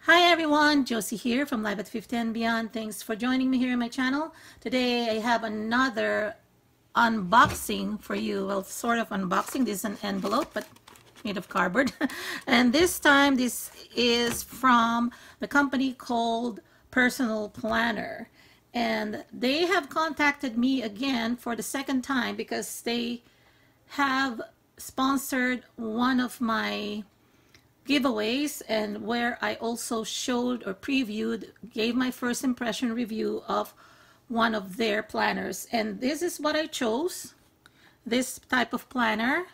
Hi everyone, Josie here from Live at 50 and Beyond. Thanks for joining me here on my channel. Today I have another unboxing for you. Well, sort of unboxing. This is an envelope, but made of cardboard. And this time, this is from the company called Personal Planner. And they have contacted me again for the second time because they have sponsored one of my giveaways, and where I also showed or previewed, gave my first impression review of one of their planners. And this is what I chose, this type of planner.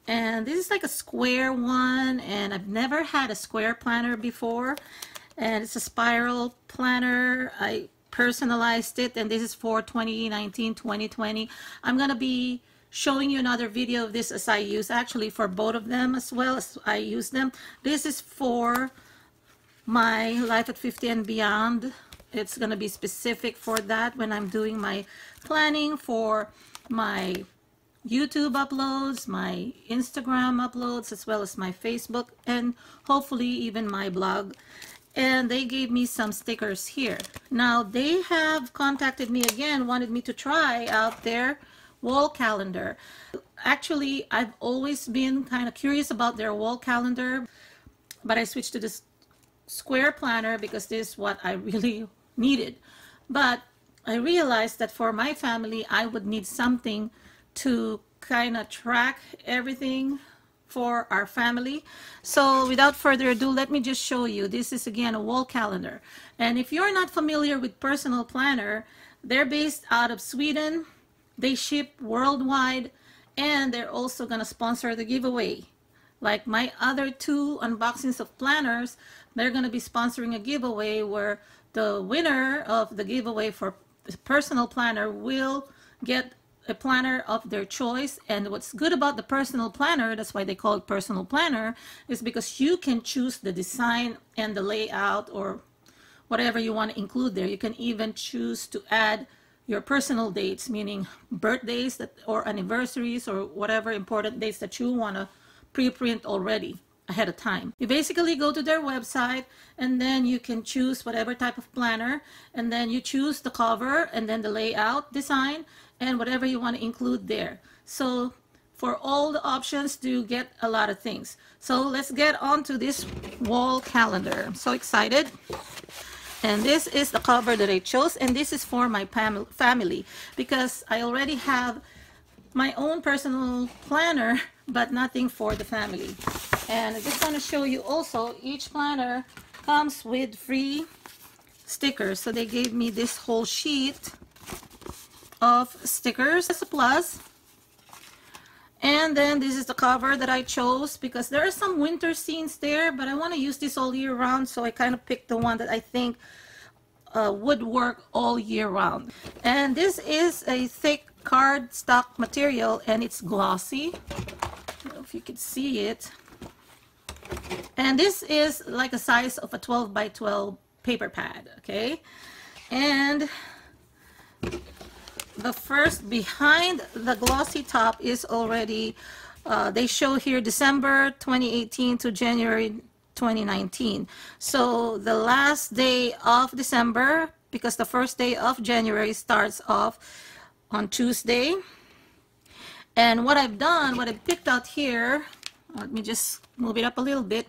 And this is like a square one, and I've never had a square planner before. And it's a spiral planner. I personalized it, and this is for 2019-2020. I'm gonna be showing you another video of this as I use, actually for both of them as well as I use them. This is for my Life at 50 and Beyond. It's going to be specific for that when I'm doing my planning for my YouTube uploads, my Instagram uploads, as well as my Facebook, and hopefully even my blog. And they gave me some stickers here. Now they have contacted me again, wanted me to try out their wall calendar. Actually, I've always been kind of curious about their wall calendar, but I switched to this square planner because this is what I really needed. But I realized that for my family, I would need something to kind of track everything for our family. So without further ado, let me just show you. This is again a wall calendar. And if you're not familiar with Personal Planner, they're based out of Sweden. They ship worldwide, and they're also going to sponsor the giveaway. Like my other two unboxings of planners, they're going to be sponsoring a giveaway where the winner of the giveaway for Personal Planner will get a planner of their choice. And what's good about the Personal Planner, that's why they call it Personal Planner, is because you can choose the design and the layout or whatever you want to include there. You can even choose to add your personal dates, meaning birthdays or anniversaries or whatever important dates that you want to pre-print already ahead of time. You basically go to their website, and then you can choose whatever type of planner, and then you choose the cover and then the layout design and whatever you want to include there. So for all the options to get a lot of things. So let's get on to this wall calendar. I'm so excited. And this is the cover that I chose, and this is for my family because I already have my own personal planner, but nothing for the family. And I just want to show you also, each planner comes with free stickers. So they gave me this whole sheet of stickers as a plus. And then this is the cover that I chose because there are some winter scenes there, but I want to use this all year round, so I kind of picked the one that I think would work all year round. And this is a thick cardstock material, and it's glossy. I don't know if you can see it. And this is like a size of a 12 by 12 paper pad, okay? And the first behind the glossy top is already, they show here December 2018 to January 2019. So the last day of December, because the first day of January starts off on Tuesday. And what I've done, what I picked out here, let me just move it up a little bit.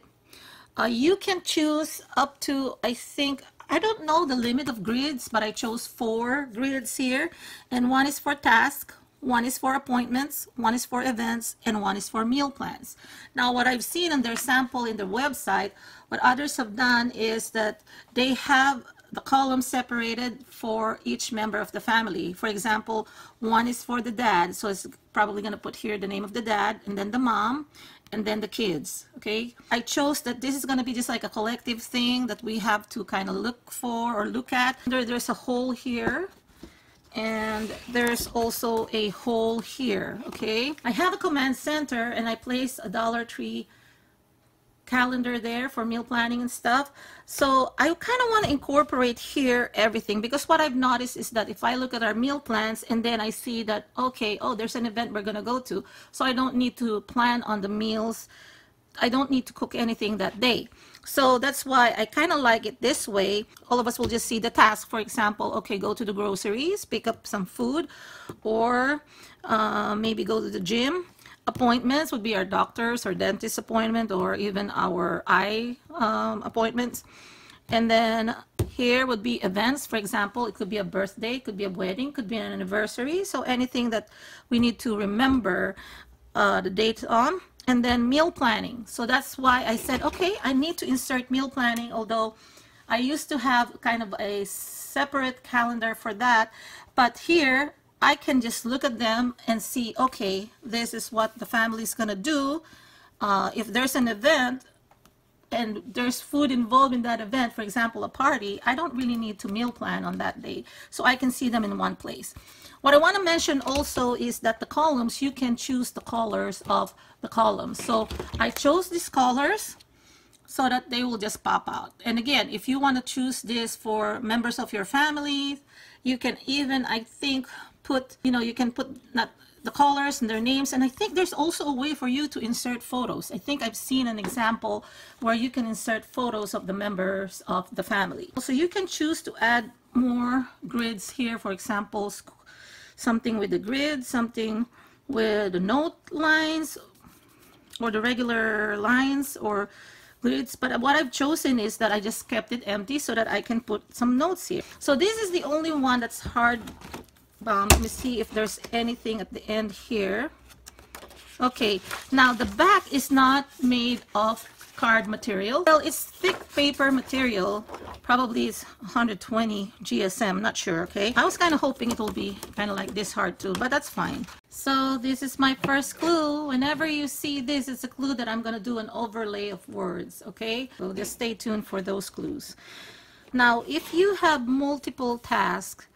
You can choose up to, I don't know the limit of grids, but I chose 4 grids here, and one is for task, one is for appointments, one is for events, and one is for meal plans. Now, what I've seen in their sample in their website, what others have done is that they have the columns separated for each member of the family. For example, one is for the dad, so it's probably going to put here the name of the dad, and then the mom, and then the kids. Okay, I chose that this is going to be just like a collective thing that we have to kind of look for or look at. There's a hole here, and there's also a hole here. Okay, I have a command center, and I place a Dollar Tree calendar there for meal planning and stuff. So I kind of want to incorporate here everything, because what I've noticed is that if I look at our meal plans and then I see that, okay, oh, there's an event we're going to go to, so I don't need to plan on the meals. I don't need to cook anything that day. So that's why I kind of like it this way. All of us will just see the task. For example, okay, go to the groceries, pick up some food, or maybe go to the gym. Appointments would be our doctor's or dentist appointment, or even our eye appointments. And then here would be events. For example, it could be a birthday, it could be a wedding, could be an anniversary. So anything that we need to remember the date on. And then meal planning. So that's why I said, okay, I need to insert meal planning, although I used to have kind of a separate calendar for that. But here, I can just look at them and see, okay, this is what the family is going to do. If there's an event and there's food involved in that event, for example, a party, I don't really need to meal plan on that day. So I can see them in one place. What I want to mention also is that the columns, you can choose the colors of the columns. So I chose these colors so that they will just pop out. And again, if you want to choose this for members of your family, you can even, I think, put, you can put not the colors and their names. And I think there's also a way for you to insert photos. I think I've seen an example where you can insert photos of the members of the family. So you can choose to add more grids here, for example, something with the grid, something with the note lines, or the regular lines or grids. But what I've chosen is that I just kept it empty so that I can put some notes here. So this is the only one that's hard bound. Let me see if there's anything at the end here. Okay, now the back is not made of card material. Well, it's thick paper material. Probably it's 120 GSM, not sure, okay? I was kind of hoping it will be kind of like this hard too, but that's fine. So this is my first clue. Whenever you see this, it's a clue that I'm going to do an overlay of words, okay? So just stay tuned for those clues. Now, if you have multiple tasks,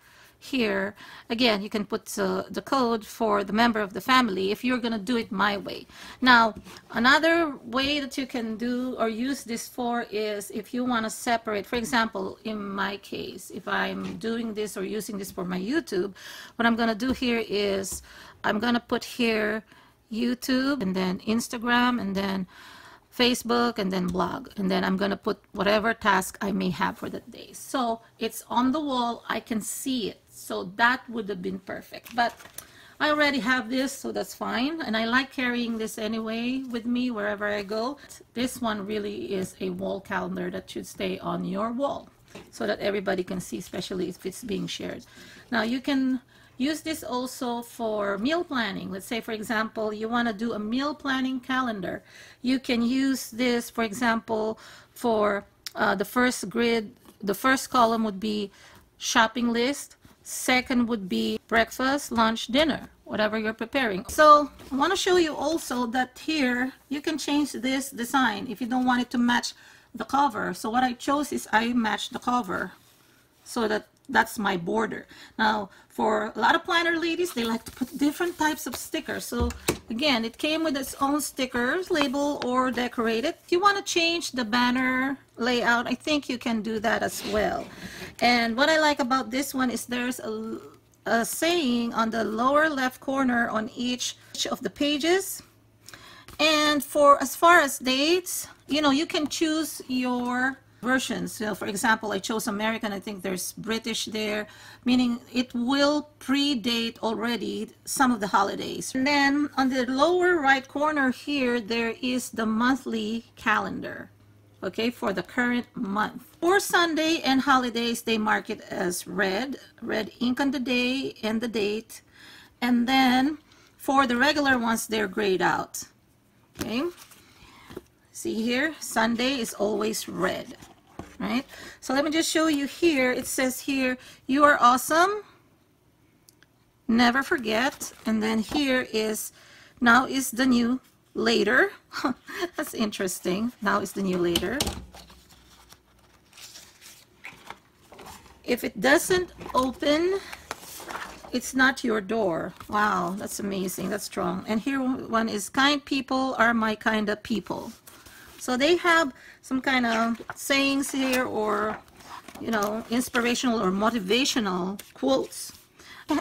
here again you can put the code for the member of the family if you're gonna do it my way. Now another way that you can do or use this for is if you want to separate, for example, in my case, if I'm doing this or using this for my YouTube, what I'm gonna do here is I'm gonna put here YouTube and then Instagram and then Facebook and then blog, and then I'm gonna put whatever task I may have for that day. So it's on the wall, I can see it. So that would have been perfect, but I already have this, so that's fine. And I like carrying this anyway with me wherever I go. This one really is a wall calendar that should stay on your wall so that everybody can see, especially if it's being shared. Now you can use this also for meal planning. Let's say, for example, you want to do a meal planning calendar. You can use this, for example, for the first grid. The first column would be shopping list. Second would be breakfast, lunch, dinner, whatever you're preparing. So I want to show you also that here you can change this design if you don't want it to match the cover. So what I chose is I matched the cover so that's my border. Now for a lot of planner ladies, they like to put different types of stickers. So again, it came with its own stickers, label or decorate it. If you want to change the banner layout, I think you can do that as well. And what I like about this one is there's a saying on the lower left corner on each of the pages. And for as far as dates, you can choose your versions. So for example, I chose American. I think there's British there, meaning it will predate already some of the holidays. And then on the lower right corner here, there is the monthly calendar, okay, for the current month. For Sunday and holidays, they mark it as red ink on the day and the date. And then for the regular ones, they're grayed out, okay? See here, Sunday is always red. Right? So let me just show you here. It says here, you are awesome. Never forget. And then here is, now is the new later. That's interesting. Now is the new later. If it doesn't open, it's not your door. Wow, that's amazing. That's strong. And here one is, kind people are my kind of people. So they have some kind of sayings here, or inspirational or motivational quotes.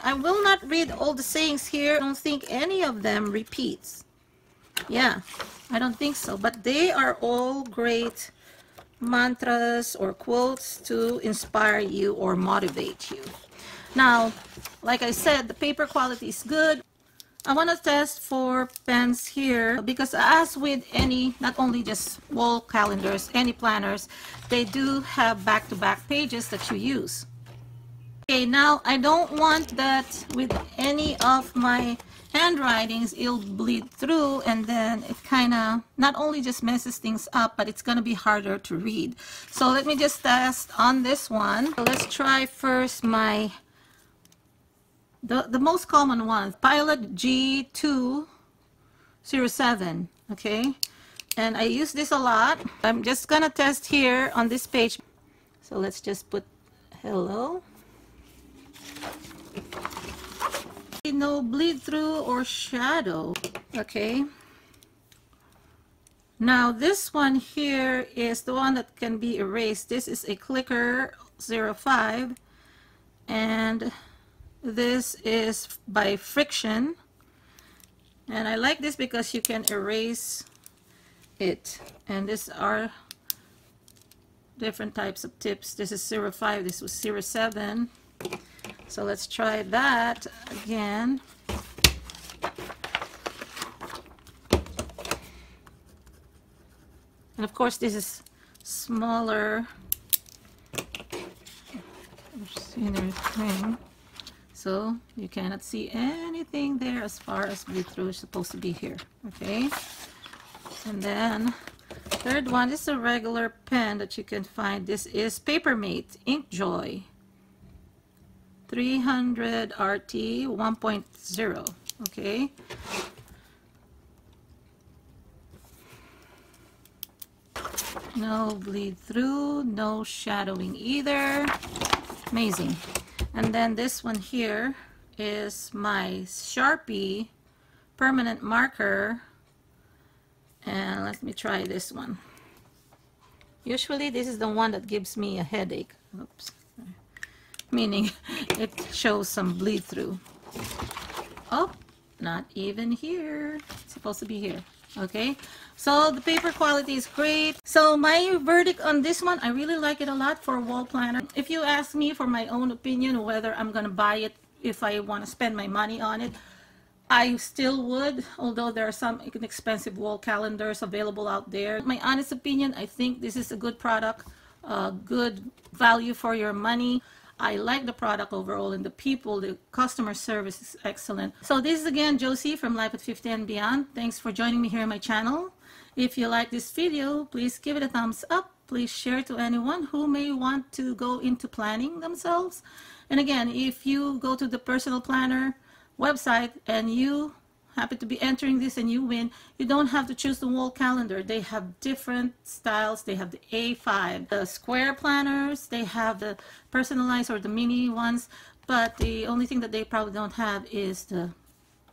I will not read all the sayings here. I don't think any of them repeats. Yeah, I don't think so, but they are all great mantras or quotes to inspire you or motivate you. Now, like I said, the paper quality is good. I want to test for pens here because as with any, not only just wall calendars, any planners, they do have back-to-back pages that you use. Okay, now I don't want that with any of my handwritings, it'll bleed through and then it kind of not only just messes things up, but it's going to be harder to read. So let me just test on this one. So let's try first my the most common one, Pilot G207. Okay, and I use this a lot. I'm just gonna test here on this page. So let's just put hello. No bleed through or shadow. Okay, now this one here is the one that can be erased. This is a Clicker 05 and this is by Friction, and I like this because you can erase it, and these are different types of tips. This is 05, this was 07. So let's try that again. And of course this is smaller, thinner thing. So you cannot see anything there as far as bleed through is supposed to be here. Okay. And then third one is a regular pen that you can find. This is Papermate Inkjoy 300 RT 1.0. Okay. No bleed through, no shadowing either. Amazing. And then this one here is my Sharpie permanent marker, and let me try this one. Usually this is the one that gives me a headache. Oops. Meaning it shows some bleed through. Oh, not even here. It's supposed to be here. Okay, so the paper quality is great. So my verdict on this one, I really like it a lot for a wall planner. If you ask me for my own opinion whether I'm gonna buy it if I want to spend my money on it, I still would, although there are some inexpensive wall calendars available out there. My honest opinion, I think this is a good product, good value for your money. I like the product overall, and the people, the customer service is excellent. So this is again Josie from Life at 50 and Beyond. Thanks for joining me here on my channel. If you like this video, please give it a thumbs up. Please share to anyone who may want to go into planning themselves. And again, if you go to the personal planner website and you happen to be entering this and you win, you don't have to choose the wall calendar. They have different styles. They have the A5, the square planners, they have the personalized or the mini ones, but the only thing that they probably don't have is the,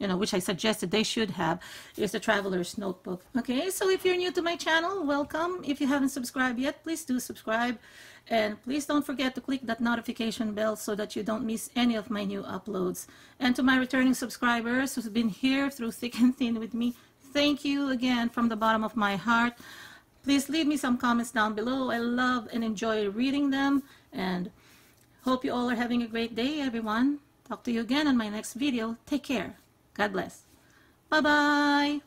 which I suggested they should have, is the traveler's notebook. Okay, so if you're new to my channel, welcome. If you haven't subscribed yet, please do subscribe. And please don't forget to click that notification bell so that you don't miss any of my new uploads. And to my returning subscribers who've been here through thick and thin with me, thank you again from the bottom of my heart. Please leave me some comments down below. I love and enjoy reading them. And hope you all are having a great day, everyone. Talk to you again in my next video. Take care. God bless. Bye-bye.